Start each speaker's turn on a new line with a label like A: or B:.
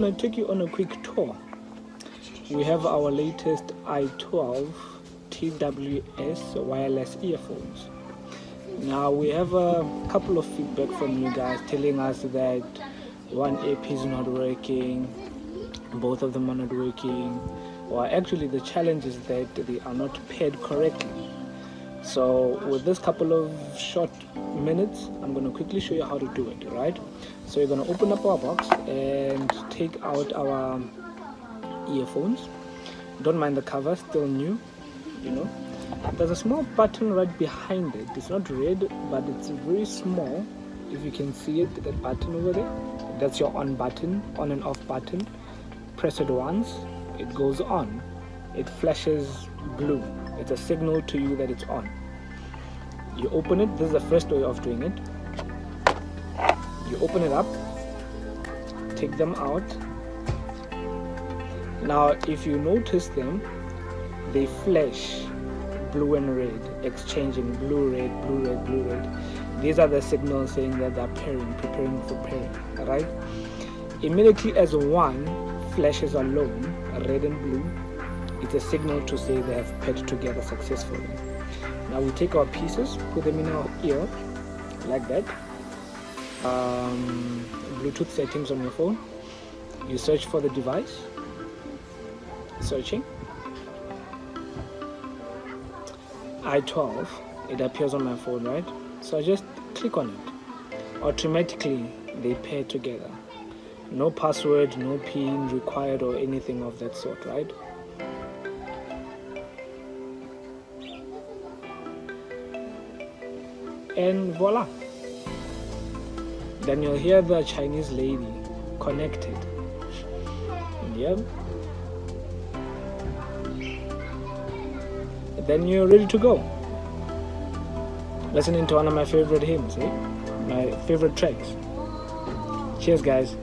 A: gonna take you on a quick tour. We have our latest i12 TWS wireless earphones. Now we have a couple of feedback from you guys telling us that one earpiece is not working, both of them are not working, or actually the challenge is that they are not paired correctly. So with this couple of short minutes, I'm going to quickly show you how to do it, right? So you're going to open up our box and take out our earphones. Don't mind the cover, still new, you know. There's a small button right behind it. It's not red, but it's very small. If you can see it, that button over there, that's your on button, on and off button. Press it once, it goes on. It flashes blue. It's a signal to you that it's on. You open it. This is the first way of doing it. You open it up, take them out. Now if you notice them, they flash blue and red, exchanging blue, red, blue, red, blue, red. These are the signals saying that they're pairing, preparing for pairing, right? Immediately as one flashes alone, red and blue, it's a signal to say they have paired together successfully. Now we take our pieces, put them in our ear, like that. Bluetooth settings on your phone. You search for the device. Searching. i12, it appears on my phone, right? So I just click on it. Automatically they pair together. No password, no PIN required or anything of that sort, right? And voila. Then you'll hear the Chinese lady connected. Yep. Then you're ready to go. Listening to one of my favorite hymns, my favorite tracks. Cheers, guys.